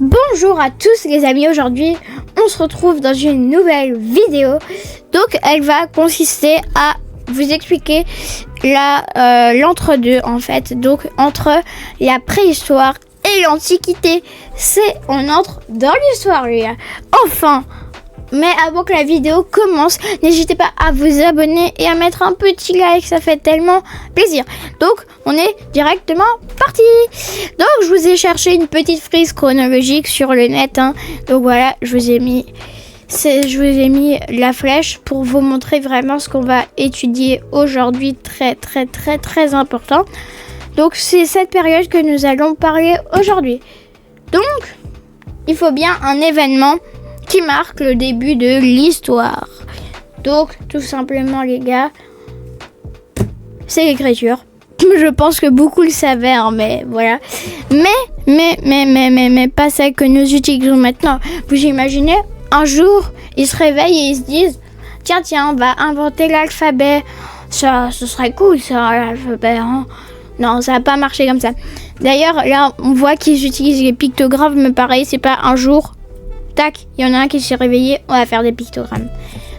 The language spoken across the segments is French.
Bonjour à tous les amis, aujourd'hui on se retrouve dans une nouvelle vidéo. Donc elle va consister à vous expliquer l'entre-deux en fait. Donc entre la préhistoire et l'antiquité, on entre dans l'histoire les gars. Enfin. Mais avant que la vidéo commence, n'hésitez pas à vous abonner et à mettre un petit like, ça fait tellement plaisir. Donc, on est directement parti. Donc, je vous ai cherché une petite frise chronologique sur le net. Donc voilà, je vous ai mis la flèche pour vous montrer vraiment ce qu'on va étudier aujourd'hui, très important. Donc, c'est cette période que nous allons parler aujourd'hui. Donc, il faut bien un événement qui marque le début de l'histoire. Donc, tout simplement, les gars, c'est l'écriture. Je pense que beaucoup le savaient, mais voilà. Mais pas celle que nous utilisons maintenant. Vous imaginez, un jour, ils se réveillent et ils se disent tiens, on va inventer l'alphabet. Ça, ce serait cool, ça, l'alphabet. Non, ça va pas marcher comme ça. D'ailleurs, là, on voit qu'ils utilisent les pictogrammes, mais pareil, c'est pas un jour. Tac, il y en a un qui s'est réveillé, on va faire des pictogrammes.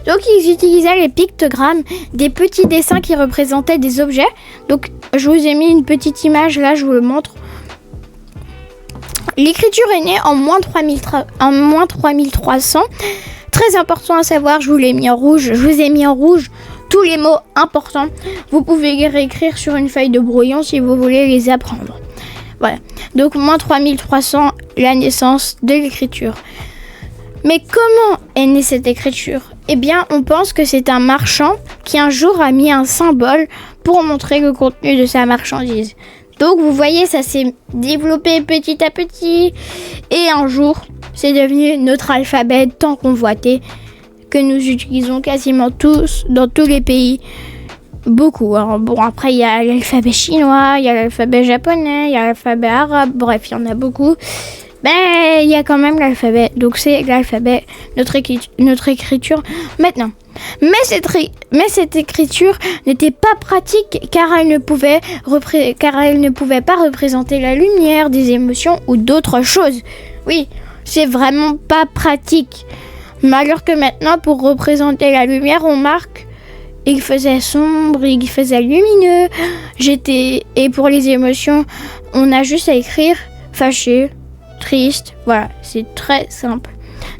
Donc ils utilisaient les pictogrammes, des petits dessins qui représentaient des objets. Donc je vous ai mis une petite image, là je vous le montre. L'écriture est née en moins 3300. Très important à savoir, je vous ai mis en rouge tous les mots importants. Vous pouvez les réécrire sur une feuille de brouillon si vous voulez les apprendre. Voilà, donc moins 3300, la naissance de l'écriture. Mais comment est née cette écriture ? Eh bien, on pense que c'est un marchand qui un jour a mis un symbole pour montrer le contenu de sa marchandise. Donc, vous voyez, ça s'est développé petit à petit. Et un jour, c'est devenu notre alphabet tant convoité que nous utilisons quasiment tous dans tous les pays. Beaucoup. Alors, bon, après, il y a l'alphabet chinois, il y a l'alphabet japonais, il y a l'alphabet arabe. Bref, il y en a beaucoup. Mais il y a quand même l'alphabet, donc c'est l'alphabet, notre écriture maintenant. Mais cette écriture n'était pas pratique car elle ne pouvait pas représenter la lumière, des émotions ou d'autres choses. Oui, c'est vraiment pas pratique. Mais alors que maintenant, pour représenter la lumière, on marque il faisait sombre, il faisait lumineux. Et pour les émotions, on a juste à écrire fâché, triste, voilà, c'est très simple.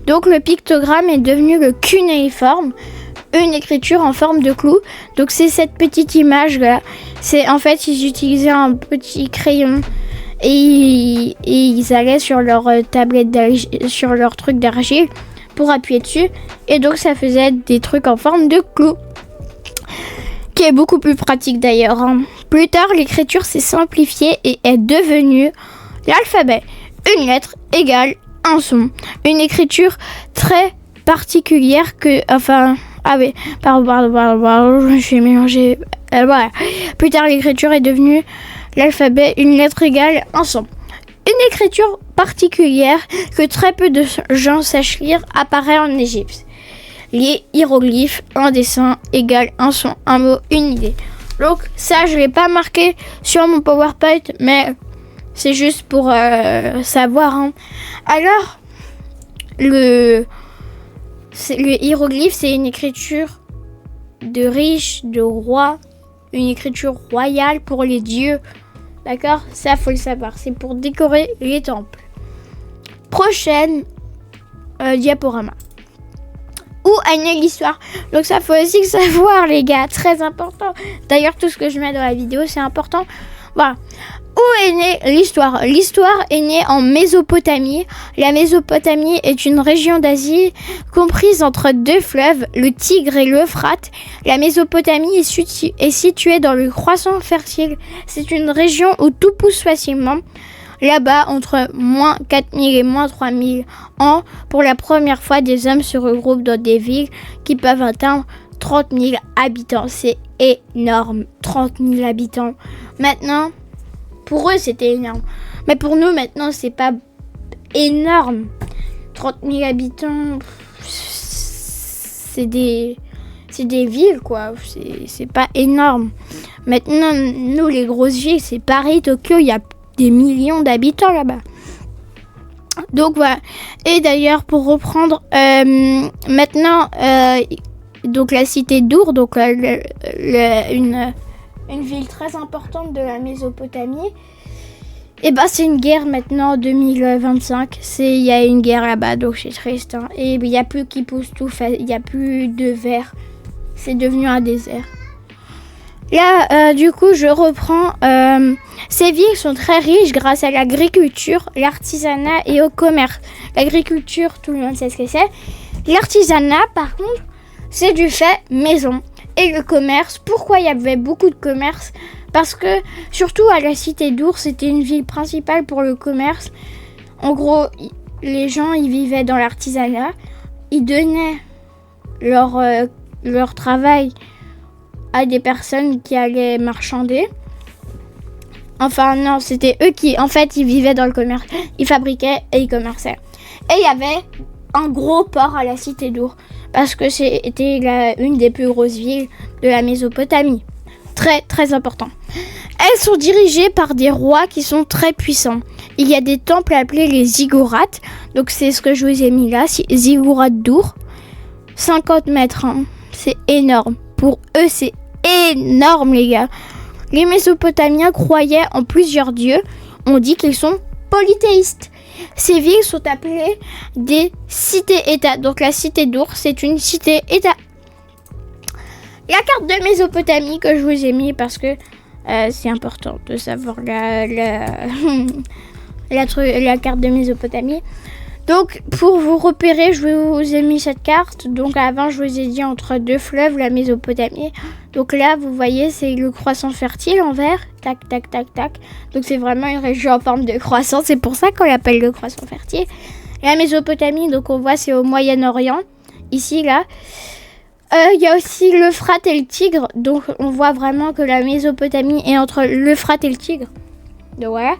Donc le pictogramme est devenu le cunéiforme, une écriture en forme de clou. Donc c'est cette petite image là. C'est en fait ils utilisaient un petit crayon et ils allaient sur leur tablette sur leur truc d'argile pour appuyer dessus et donc ça faisait des trucs en forme de clou. Qui est beaucoup plus pratique d'ailleurs. Plus tard, l'écriture s'est simplifiée et est devenue l'alphabet. Une lettre égale un son. Une écriture très particulière que... Enfin... Ah oui, pardon, je suis mélangée. Voilà. Plus tard, l'écriture est devenue l'alphabet. Une lettre égale un son. Une écriture particulière que très peu de gens sachent lire apparaît en Égypte. Les hiéroglyphes, un dessin égale un son, un mot, une idée. Donc ça, je ne l'ai pas marqué sur mon PowerPoint, mais c'est juste pour savoir. Alors, le hiéroglyphe, c'est une écriture de riche, de roi, une écriture royale pour les dieux. D'accord ? Ça, faut le savoir. C'est pour décorer les temples. Prochaine diaporama. Où est née l'histoire ? Donc ça, faut aussi le savoir, les gars. Très important. D'ailleurs, tout ce que je mets dans la vidéo, c'est important. Voilà. Où est née l'histoire ? L'histoire est née en Mésopotamie. La Mésopotamie est une région d'Asie comprise entre deux fleuves, le Tigre et l'Euphrate. La Mésopotamie est située dans le croissant fertile. C'est une région où tout pousse facilement. Là-bas, entre moins 4000 et moins 3000 ans, pour la première fois, des hommes se regroupent dans des villes qui peuvent atteindre 30 000 habitants. C'est énorme, 30 000 habitants. Maintenant, pour eux, c'était énorme. Mais pour nous, maintenant, c'est pas énorme. 30 000 habitants, c'est des villes, quoi. C'est pas énorme. Maintenant, nous, les grosses villes, c'est Paris, Tokyo, il y a des millions d'habitants là-bas. Donc voilà. Et d'ailleurs, pour reprendre, maintenant, donc la cité d'Our, donc une ville très importante de la Mésopotamie, et ben c'est une guerre maintenant en 2025. Il y a une guerre là-bas, donc c'est triste. Hein. Et il n'y a plus qui pousse tout, il n'y a plus de verre. C'est devenu un désert. Là, du coup, je reprends. Ces villes sont très riches grâce à l'agriculture, l'artisanat et au commerce. L'agriculture, tout le monde sait ce que c'est. L'artisanat, par contre, c'est du fait maison. Et le commerce, pourquoi il y avait beaucoup de commerce? Parce que, surtout à la cité d'Our, c'était une ville principale pour le commerce. En gros, les gens, ils vivaient dans l'artisanat. Ils donnaient leur travail à des personnes qui allaient marchander. Enfin non, c'était eux qui, en fait, ils vivaient dans le commerce. Ils fabriquaient et ils commerçaient. Et il y avait un gros port à la cité d'Our, parce que c'était une des plus grosses villes de la Mésopotamie. Très, très important. Elles sont dirigées par des rois qui sont très puissants. Il y a des temples appelés les ziggourats. Donc c'est ce que je vous ai mis là, ziggourats d'Our. 50 mètres, hein. C'est énorme. Pour eux, c'est énorme, les gars. Les Mésopotamiens croyaient en plusieurs dieux. On dit qu'ils sont polythéistes. Ces villes sont appelées des cités-États. Donc la cité d'Our, c'est une cité-État. La carte de Mésopotamie que je vous ai mis parce que c'est important de savoir la carte de Mésopotamie. Donc pour vous repérer, je vous ai mis cette carte. Donc avant, je vous ai dit entre deux fleuves, la Mésopotamie. Donc là, vous voyez, c'est le croissant fertile en vert. Tac, tac, tac, tac. Donc c'est vraiment une région en forme de croissant. C'est pour ça qu'on l'appelle le croissant fertile. La Mésopotamie, donc on voit, c'est au Moyen-Orient. Ici, là. Il y a aussi l'Euphrate et le Tigre. Donc on voit vraiment que la Mésopotamie est entre l'Euphrate et le Tigre. Donc voilà.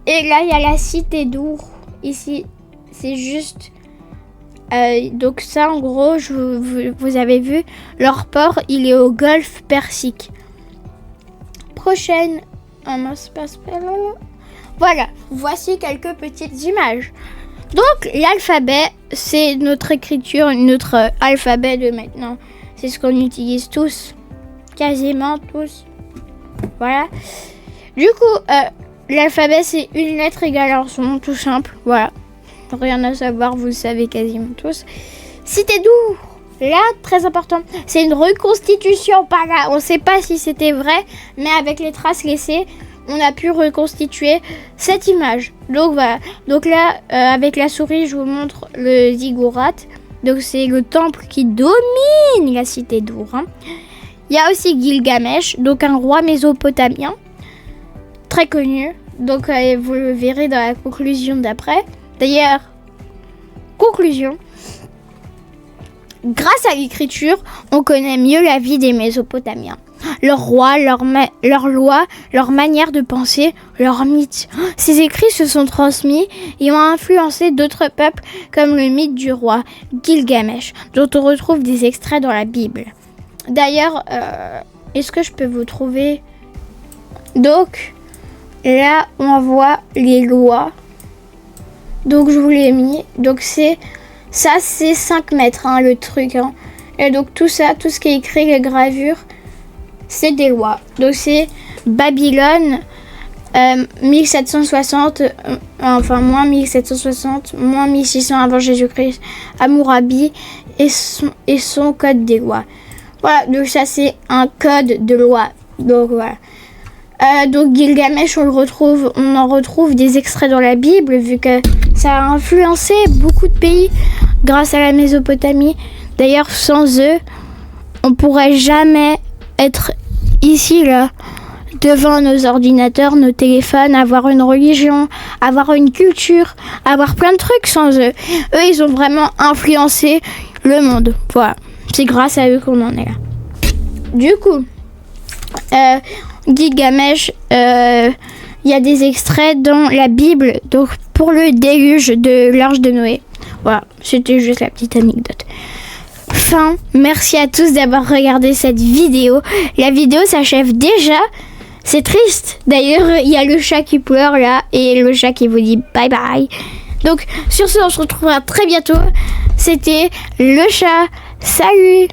Et là, il y a la cité d'Our. Ici. C'est juste... donc ça, en gros, vous avez vu, leur port, il est au golfe Persique. Prochaine... Voilà, voici quelques petites images. Donc, l'alphabet, c'est notre écriture, notre alphabet de maintenant. C'est ce qu'on utilise tous, quasiment tous. Voilà. Du coup, l'alphabet, c'est une lettre égale à son nom, tout simple. Voilà. Rien à savoir, vous le savez quasiment tous. Cité d'Our, là, très important. C'est une reconstitution, pas là. On ne sait pas si c'était vrai, mais avec les traces laissées, on a pu reconstituer cette image. Donc voilà. Donc là, avec la souris, je vous montre le ziggurat. Donc c'est le temple qui domine la cité d'Our. Hein. Il y a aussi Gilgamesh, donc un roi mésopotamien, très connu. Donc vous le verrez dans la conclusion d'après. D'ailleurs, conclusion, grâce à l'écriture, on connaît mieux la vie des Mésopotamiens. Leurs rois, leurs lois, leur manière de penser, leurs mythes. Ces écrits se sont transmis et ont influencé d'autres peuples comme le mythe du roi Gilgamesh, dont on retrouve des extraits dans la Bible. D'ailleurs, est-ce que je peux vous trouver? Donc, là, on voit les lois. Donc je vous l'ai mis. Donc c'est 5 mètres hein, le truc. Hein. Et donc tout ça, tout ce qui est écrit, les gravures, c'est des lois. Donc c'est Babylone, 1760, enfin moins 1760, moins 1600 avant Jésus-Christ, Hammurabi et son code des lois. Voilà, donc ça c'est un code de loi. Donc voilà. Donc Gilgamesh, on en retrouve des extraits dans la Bible, vu que ça a influencé beaucoup de pays grâce à la Mésopotamie. D'ailleurs, sans eux, on pourrait jamais être ici, là, devant nos ordinateurs, nos téléphones, avoir une religion, avoir une culture, avoir plein de trucs sans eux. Eux, ils ont vraiment influencé le monde. Voilà, c'est grâce à eux qu'on en est là. Du coup, Gilgamesh, il y a des extraits dans la Bible, donc pour le déluge de l'arche de Noé. Voilà, c'était juste la petite anecdote. Fin, merci à tous d'avoir regardé cette vidéo. La vidéo s'achève déjà. C'est triste. D'ailleurs, il y a le chat qui pleure là et le chat qui vous dit bye bye. Donc sur ce, on se retrouvera très bientôt. C'était le chat. Salut!